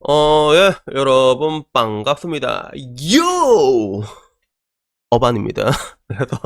예, 여러분, 반갑습니다. 요! 어반입니다. 그래서,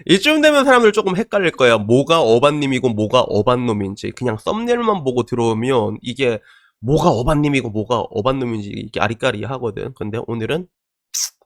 이쯤 되면 사람들 조금 헷갈릴 거야. 뭐가 어반님이고 뭐가 어반놈인지. 그냥 썸네일만 보고 들어오면 이게 뭐가 어반님이고 뭐가 어반놈인지 이게 아리까리 하거든. 근데 오늘은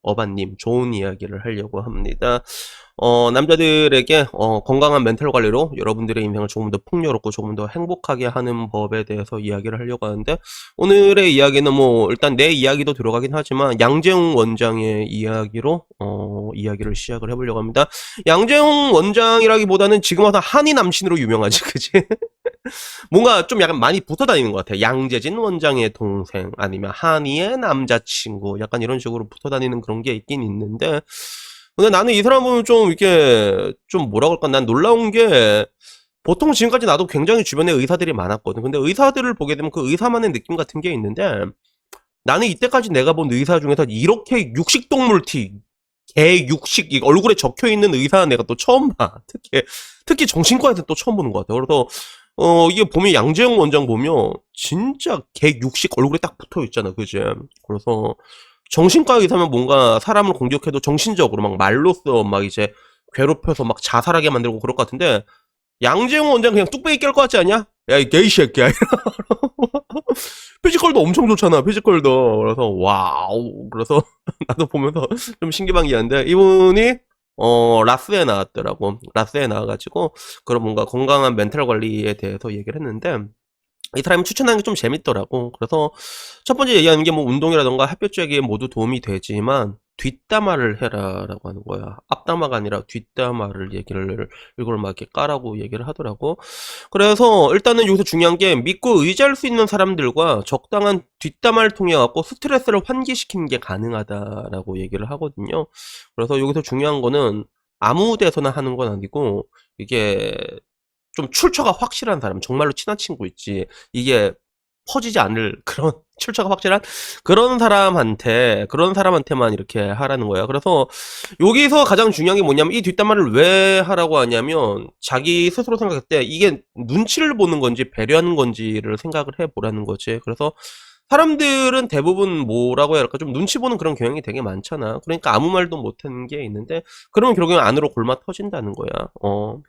어반님 좋은 이야기를 하려고 합니다. 남자들에게 건강한 멘탈 관리로 여러분들의 인생을 조금 더 풍요롭고 조금 더 행복하게 하는 법에 대해서 이야기를 하려고 하는데, 오늘의 이야기는 뭐 일단 내 이야기도 들어가긴 하지만 양재웅 원장의 이야기로 이야기를 시작을 해보려고 합니다. 양재웅 원장이라기보다는 지금 와서 한이 남신으로 유명하지, 그치? 뭔가 좀 약간 많이 붙어 다니는 것 같아. 양재진 원장의 동생, 아니면 한이의 남자친구, 약간 이런 식으로 붙어 다니는 그런 게 있긴 있는데, 근데 나는 이 사람 보면 좀 이게 좀 뭐라 그럴까, 난 놀라운 게, 보통 지금까지 나도 굉장히 주변에 의사들이 많았거든. 근데 의사들을 보게 되면 그 의사만의 느낌 같은 게 있는데, 나는 이때까지 내가 본 의사 중에서 이렇게 육식동물 티, 개 육식, 이 얼굴에 적혀 있는 의사 내가 또 처음 봐. 특히 정신과에서 또 처음 보는 것 같아. 그래서 이게 보면 양재영 원장 보면 진짜 개 육식 얼굴에 딱 붙어 있잖아, 그지? 그래서 정신과 의사면 뭔가 사람을 공격해도 정신적으로 막 말로써 막 이제 괴롭혀서 막 자살하게 만들고 그럴 것 같은데, 양재영 원장 그냥 뚝배기 깰 것 같지 않냐? 야, 이 게이 새끼야. 피지컬도 엄청 좋잖아, 피지컬도. 그래서 와우. 그래서 나도 보면서 좀 신기방기한데, 이분이 라스에 나왔더라고. 라스에 나와가지고 그런 뭔가 건강한 멘탈 관리에 대해서 얘기를 했는데, 이 사람이 추천하는 게 좀 재밌더라고. 그래서 첫 번째 얘기하는 게 뭐 운동이라던가 햇볕 쬐기에 모두 도움이 되지만 뒷담화를 해라라고 하는 거야. 앞담화가 아니라 뒷담화를 얘기를 이걸 막 이렇게 까라고 얘기를 하더라고. 그래서 일단은 여기서 중요한 게 믿고 의지할 수 있는 사람들과 적당한 뒷담화를 통해 갖고 스트레스를 환기시키는 게 가능하다라고 얘기를 하거든요. 그래서 여기서 중요한 거는 아무 데서나 하는 건 아니고, 이게 좀 출처가 확실한 사람, 정말로 친한 친구 있지. 이게 퍼지지 않을 그런 출처가 확실한 그런 사람한테만 이렇게 하라는 거야. 그래서 여기서 가장 중요한 게 뭐냐면, 이 뒷담화를 왜 하라고 하냐면, 자기 스스로 생각할 때 이게 눈치를 보는 건지 배려하는 건지를 생각을 해보라는 거지. 그래서 사람들은 대부분 뭐라고 해야 할까, 좀 눈치 보는 그런 경향이 되게 많잖아. 그러니까 아무 말도 못하는 게 있는데, 그러면 결국엔 안으로 골마 터진다는 거야.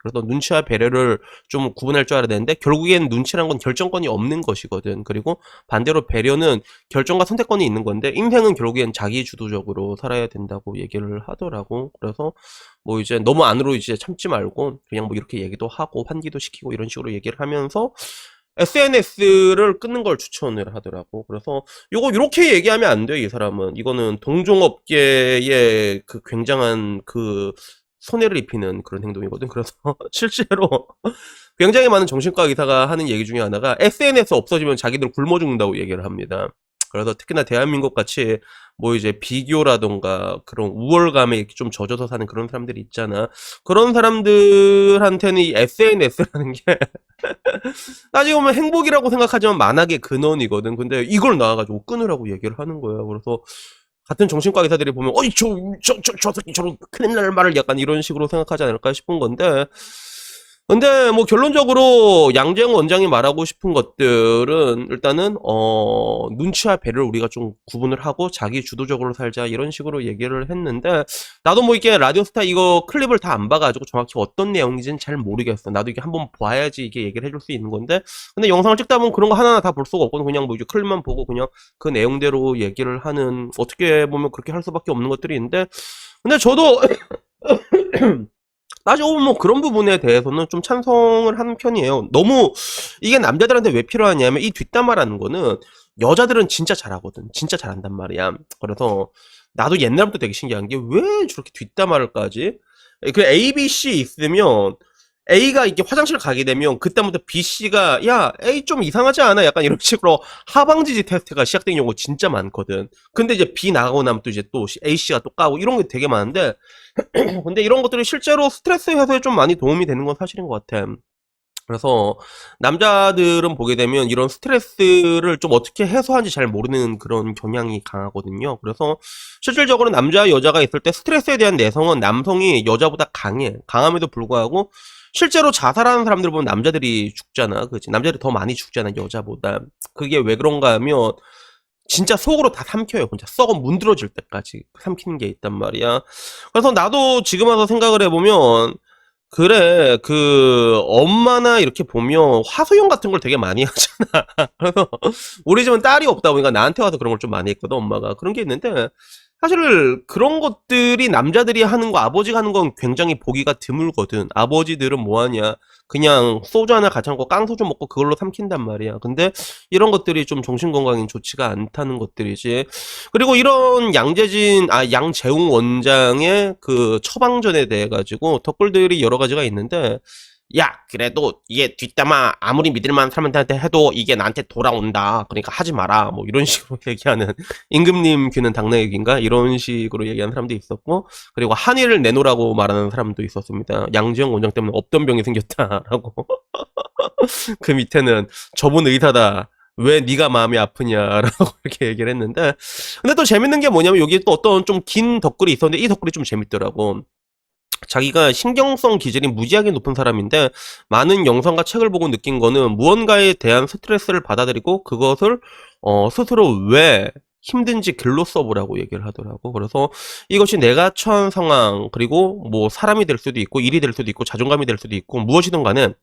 그래서 눈치와 배려를 좀 구분할 줄 알아야 되는데, 결국엔 눈치란 건 결정권이 없는 것이거든. 그리고 반대로 배려는 결정과 선택권이 있는 건데, 인생은 결국엔 자기 주도적으로 살아야 된다고 얘기를 하더라고. 그래서 뭐 이제 너무 안으로 이제 참지 말고 그냥 뭐 이렇게 얘기도 하고 환기도 시키고 이런 식으로 얘기를 하면서 SNS를 끊는 걸 추천을 하더라고. 그래서 요거 요렇게 얘기하면 안 돼, 이 사람은. 이거는 동종업계의 그 굉장한 그 손해를 입히는 그런 행동이거든. 그래서 실제로 굉장히 많은 정신과 의사가 하는 얘기 중에 하나가, SNS 없어지면 자기들 굶어 죽는다고 얘기를 합니다. 그래서 특히나 대한민국 같이 뭐 이제 비교라던가 그런 우월감에 좀 젖어서 사는 그런 사람들이 있잖아. 그런 사람들한테는 이 SNS라는 게 따지고 보면 행복이라고 생각하지만 만악의 근원이거든. 근데 이걸 나와가지고 끊으라고 얘기를 하는 거야. 그래서 같은 정신과 의사들이 보면, 어이, 저 새끼, 저런 큰일 날 말을 약간 이런 식으로 생각하지 않을까 싶은 건데, 근데 뭐 결론적으로 양재영 원장이 말하고 싶은 것들은 일단은 눈치와 배려를 우리가 좀 구분을 하고 자기 주도적으로 살자, 이런 식으로 얘기를 했는데, 나도 뭐 이게 라디오스타 이거 클립을 다 안 봐가지고 정확히 어떤 내용인지는 잘 모르겠어. 나도 이게 한번 봐야지 이게 얘기를 해줄 수 있는 건데, 근데 영상을 찍다 보면 그런 거 하나하나 다 볼 수가 없거든. 그냥 뭐 이제 클립만 보고 그냥 그 내용대로 얘기를 하는, 어떻게 보면 그렇게 할 수밖에 없는 것들이 있는데, 근데 저도 따지고 보면 뭐 그런 부분에 대해서는 좀 찬성을 하는 편이에요. 너무 이게 남자들한테 왜 필요하냐면, 이 뒷담화라는 거는 여자들은 진짜 잘하거든. 진짜 잘한단 말이야. 그래서 나도 옛날부터 되게 신기한 게, 왜 저렇게 뒷담화를까지? 그 A, B, C 있으면 A가 이렇게 화장실 가게 되면 그때부터 B, C가 야, A 좀 이상하지 않아? 약간 이런 식으로 하방지지 테스트가 시작된 경우가 진짜 많거든. 근데 이제 B 나가고 나면 또 이제 또 A, C가 또 까고 이런 게 되게 많은데, 근데 이런 것들이 실제로 스트레스 해소에 좀 많이 도움이 되는 건 사실인 것 같아. 그래서 남자들은 보게 되면 이런 스트레스를 좀 어떻게 해소하는지 잘 모르는 그런 경향이 강하거든요. 그래서 실질적으로 남자 여자가 있을 때 스트레스에 대한 내성은 남성이 여자보다 강해. 강함에도 불구하고 실제로 자살하는 사람들 보면 남자들이 죽잖아. 그치? 남자들이 더 많이 죽잖아, 여자보다. 그게 왜 그런가 하면, 진짜 속으로 다 삼켜요. 혼자 썩어 문드러질 때까지 삼키는 게 있단 말이야. 그래서 나도 지금 와서 생각을 해보면 그래, 엄마나 이렇게 보면 화소연 같은 걸 되게 많이 하잖아. 그래서 우리 집은 딸이 없다 보니까 나한테 와서 그런 걸 좀 많이 했거든, 엄마가. 그런 게 있는데, 사실 그런 것들이 남자들이 하는 거, 아버지가 하는 건 굉장히 보기가 드물거든. 아버지들은 뭐 하냐. 그냥 소주 하나 같이 먹고 깡소주 먹고 그걸로 삼킨단 말이야. 근데 이런 것들이 좀 정신건강에 좋지가 않다는 것들이지. 그리고 이런 양재웅 원장의 그 처방전에 대해 가지고 댓글들이 여러 가지가 있는데, 야, 그래도 이게 뒷담화 아무리 믿을만한 사람한테 해도 이게 나한테 돌아온다. 그러니까 하지 마라. 뭐 이런 식으로 얘기하는 임금님 귀는 당나귀 귀인가? 이런 식으로 얘기하는 사람도 있었고, 그리고 한의를 내놓으라고 말하는 사람도 있었습니다. 양지영 원장 때문에 없던 병이 생겼다라고. 그 밑에는 저분 의사다. 왜 네가 마음이 아프냐라고 이렇게 얘기를 했는데, 근데 또 재밌는 게 뭐냐면 여기 또 어떤 좀 긴 댓글이 있었는데 이 댓글이 좀 재밌더라고. 자기가 신경성 기질이 무지하게 높은 사람인데 많은 영상과 책을 보고 느낀 거는 무언가에 대한 스트레스를 받아들이고 그것을 스스로 왜 힘든지 글로 써보라고 얘기를 하더라고. 그래서 이것이 내가 처한 상황, 그리고 뭐 사람이 될 수도 있고 일이 될 수도 있고 자존감이 될 수도 있고 무엇이든 간에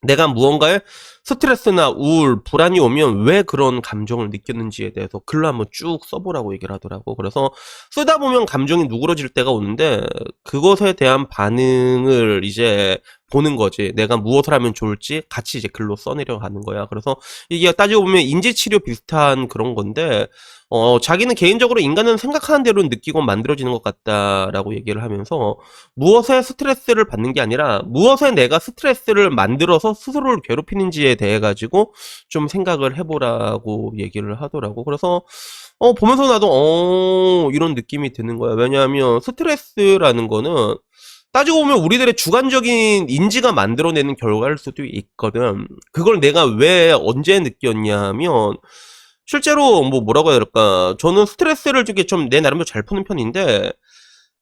내가 무언가에 스트레스나 우울, 불안이 오면 왜 그런 감정을 느꼈는지에 대해서 글로 한번 쭉 써보라고 얘기를 하더라고. 그래서 쓰다 보면 감정이 누그러질 때가 오는데 그것에 대한 반응을 이제 보는 거지. 내가 무엇을 하면 좋을지 같이 이제 글로 써내려 가는 거야. 그래서 이게 따지고 보면 인지치료 비슷한 그런 건데 자기는 개인적으로 인간은 생각하는 대로 느끼고 만들어지는 것 같다라고 얘기를 하면서 무엇에 스트레스를 받는 게 아니라 무엇에 내가 스트레스를 만들어서 스스로를 괴롭히는지에 대해 가지고 좀 생각을 해보라고 얘기를 하더라고. 그래서 보면서 나도 이런 느낌이 드는 거야. 왜냐하면 스트레스라는 거는 따지고 보면 우리들의 주관적인 인지가 만들어내는 결과일 수도 있거든. 그걸 내가 왜 언제 느꼈냐면 실제로 뭐라고 해야 될까, 저는 스트레스를 되게 좀 내 나름대로 잘 푸는 편인데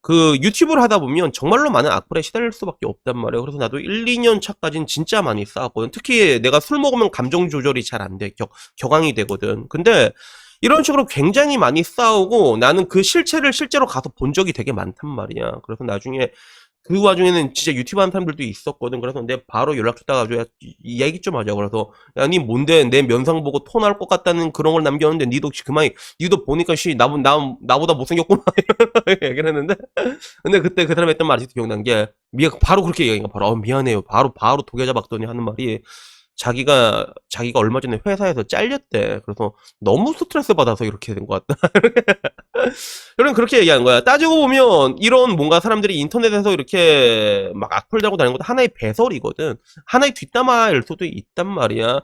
그 유튜브를 하다 보면 정말로 많은 악플에 시달릴 수밖에 없단 말이에요. 그래서 나도 1, 2년 차까지는 진짜 많이 싸웠거든. 특히 내가 술 먹으면 감정 조절이 잘 안 돼. 격앙이 되거든. 근데 이런 식으로 굉장히 많이 싸우고 나는 그 실체를 실제로 가서 본 적이 되게 많단 말이야. 그래서 나중에 그 와중에는 진짜 유튜브 하는 사람들도 있었거든. 그래서 내가 바로 연락 줬다가 야, 이 얘기 좀 하자. 그래서 야, 니 뭔데 내 면상 보고 토 나올 것 같다는 그런 걸 남겼는데 니도 혹시 그만이 니도 보니까 나보다 못생겼구나 이렇게 얘기를 했는데 근데 그때 그 사람이 했던 말이 아직도 기억난 게 바로 그렇게 얘기한 거야. 바로 미안해요. 바로 독여자 박더니 하는 말이 자기가 얼마 전에 회사에서 잘렸대. 그래서 너무 스트레스 받아서 이렇게 된 것 같다. 그럼 그렇게 얘기하는 거야. 따지고 보면 이런 뭔가 사람들이 인터넷에서 이렇게 막 악플 달고 다니는 것도 하나의 배설이거든. 하나의 뒷담화일 수도 있단 말이야.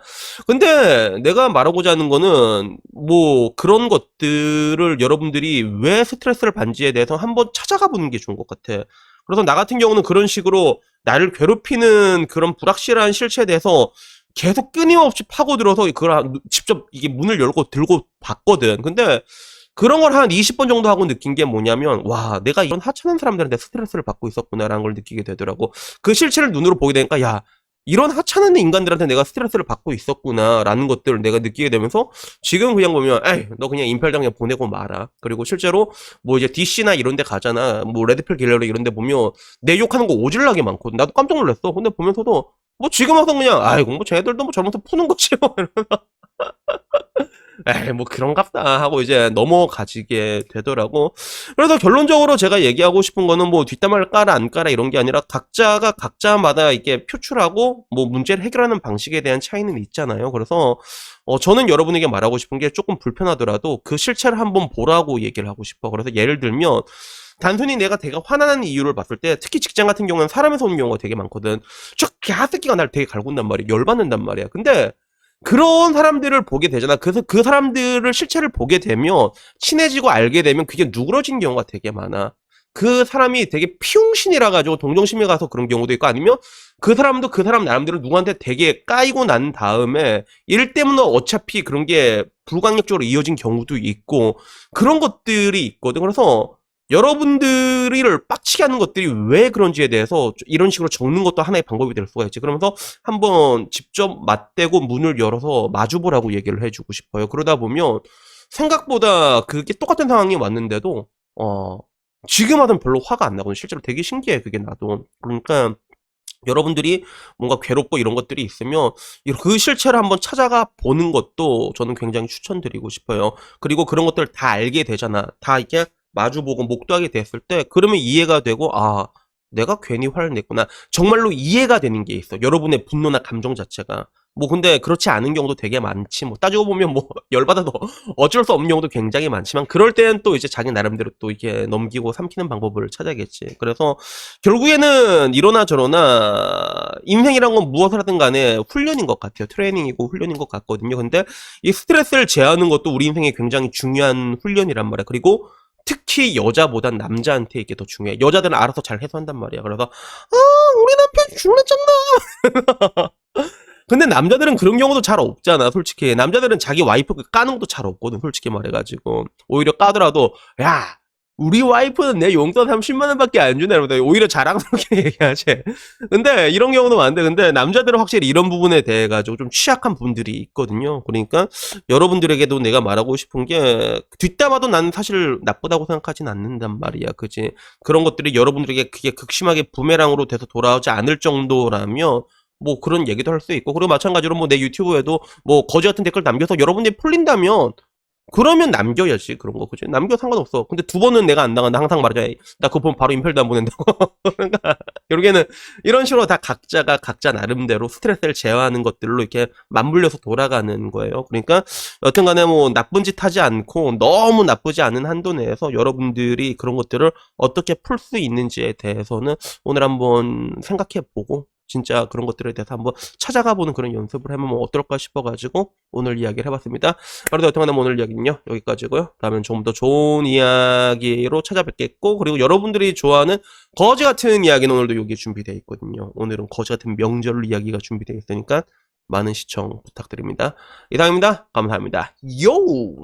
근데 내가 말하고자 하는 거는 뭐 그런 것들을 여러분들이 왜 스트레스를 받는지에 대해서 한번 찾아가 보는 게 좋은 것 같아. 그래서 나 같은 경우는 그런 식으로 나를 괴롭히는 그런 불확실한 실체에 대해서 계속 끊임없이 파고들어서 그걸 직접 이게 문을 열고 들고 봤거든. 근데 그런 걸 한 20번 정도 하고 느낀 게 뭐냐면 와, 내가 이런 하찮은 사람들한테 스트레스를 받고 있었구나라는 걸 느끼게 되더라고. 그 실체를 눈으로 보게 되니까 야, 이런 하찮은 인간들한테 내가 스트레스를 받고 있었구나라는 것들을 내가 느끼게 되면서 지금 그냥 보면 에이, 너 그냥 임펠당 그냥 보내고 마라. 그리고 실제로 뭐 이제 DC나 이런 데 가잖아. 뭐 레드필 갤러리 이런 데 보면 내 욕하는 거 오질나게 많거든. 나도 깜짝 놀랐어. 근데 보면서도 뭐 지금 와서 그냥 아이고 뭐 쟤들도 뭐 잘못해서 푸는 거지 뭐. 에이, 뭐 그런갑다 하고 이제 넘어가지게 되더라고. 그래서 결론적으로 제가 얘기하고 싶은 거는 뭐 뒷담화를 까라 안 까라 이런 게 아니라 각자가 각자마다 이렇게 표출하고 뭐 문제를 해결하는 방식에 대한 차이는 있잖아요. 그래서 저는 여러분에게 말하고 싶은 게 조금 불편하더라도 그 실체를 한번 보라고 얘기를 하고 싶어. 그래서 예를 들면 단순히 내가 되게 화나는 이유를 봤을 때 특히 직장 같은 경우는 사람에서 오는 경우가 되게 많거든. 저 개새끼가 날 되게 갈군단 말이야. 열받는단 말이야. 근데 그런 사람들을 보게 되잖아. 그래서 그 사람들을 실체를 보게 되면 친해지고 알게 되면 그게 누그러진 경우가 되게 많아. 그 사람이 되게 피용신이라 가지고 동정심에 가서 그런 경우도 있고 아니면 그 사람도 그 사람 나름대로 누구한테 되게 까이고 난 다음에 일 때문에 어차피 그런 게 불강력적으로 이어진 경우도 있고 그런 것들이 있거든. 그래서 여러분들을 빡치게 하는 것들이 왜 그런지에 대해서 이런 식으로 적는 것도 하나의 방법이 될 수가 있지. 그러면서 한번 직접 맞대고 문을 열어서 마주보라고 얘기를 해주고 싶어요. 그러다 보면 생각보다 그게 똑같은 상황이 왔는데도 어 지금 하던 별로 화가 안 나거든요. 실제로 되게 신기해 그게 나도. 그러니까 여러분들이 뭔가 괴롭고 이런 것들이 있으면 그 실체를 한번 찾아가 보는 것도 저는 굉장히 추천드리고 싶어요. 그리고 그런 것들을 다 알게 되잖아. 다 이렇게 마주보고 목도하게 됐을 때 그러면 이해가 되고 아 내가 괜히 화를 냈구나. 정말로 이해가 되는 게 있어. 여러분의 분노나 감정 자체가. 뭐 근데 그렇지 않은 경우도 되게 많지. 뭐 따지고 보면 뭐 열받아도 어쩔 수 없는 경우도 굉장히 많지만 그럴 때는 또 이제 자기 나름대로 또 이렇게 넘기고 삼키는 방법을 찾아야겠지. 그래서 결국에는 이러나 저러나 인생이란 건 무엇을 하든 간에 훈련인 것 같아요. 트레이닝이고 훈련인 것 같거든요. 근데 이 스트레스를 제어하는 것도 우리 인생에 굉장히 중요한 훈련이란 말이야. 그리고 특히 여자보단 남자한테 이게 더 중요해. 여자들은 알아서 잘 해소한단 말이야. 그래서 우리 남편 죽나 짱나. 근데 남자들은 그런 경우도 잘 없잖아, 솔직히. 남자들은 자기 와이프 까는 것도 잘 없거든, 솔직히 말해가지고. 오히려 까더라도, 야, 우리 와이프는 내 용돈 30만 원밖에 안 주네. 이러면 오히려 자랑스럽게 얘기하지. 근데 이런 경우도 많은데, 근데 남자들은 확실히 이런 부분에 대해 가지고 좀 취약한 분들이 있거든요. 그러니까 여러분들에게도 내가 말하고 싶은 게, 뒷담화도 나는 사실 나쁘다고 생각하진 않는단 말이야, 그지? 그런 것들이 여러분들에게 그게 극심하게 부메랑으로 돼서 돌아오지 않을 정도라면, 뭐 그런 얘기도 할 수 있고 그리고 마찬가지로 뭐 내 유튜브에도 뭐 거지 같은 댓글 남겨서 여러분들이 풀린다면 그러면 남겨야지 그런 거 그지 남겨 상관없어 근데 두 번은 내가 안 나간다 항상 말하자 나 그거 보면 바로 인펠도 안 보낸다고 그러니까 결국에는 이런 식으로 다 각자가 각자 나름대로 스트레스를 제어하는 것들로 이렇게 맞물려서 돌아가는 거예요 그러니까 여튼간에 뭐 나쁜 짓 하지 않고 너무 나쁘지 않은 한도 내에서 여러분들이 그런 것들을 어떻게 풀 수 있는지에 대해서는 오늘 한번 생각해보고 진짜 그런 것들에 대해서 한번 찾아가 보는 그런 연습을 해보면 어떨까 싶어가지고 오늘 이야기를 해봤습니다. 그래도 여튼간에 오늘 이야기는요 여기까지고요. 다음엔 좀 더 좋은 이야기로 찾아뵙겠고 그리고 여러분들이 좋아하는 거지 같은 이야기는 오늘도 여기 준비되어 있거든요. 오늘은 거지 같은 명절 이야기가 준비되어 있으니까 많은 시청 부탁드립니다. 이상입니다. 감사합니다. 요!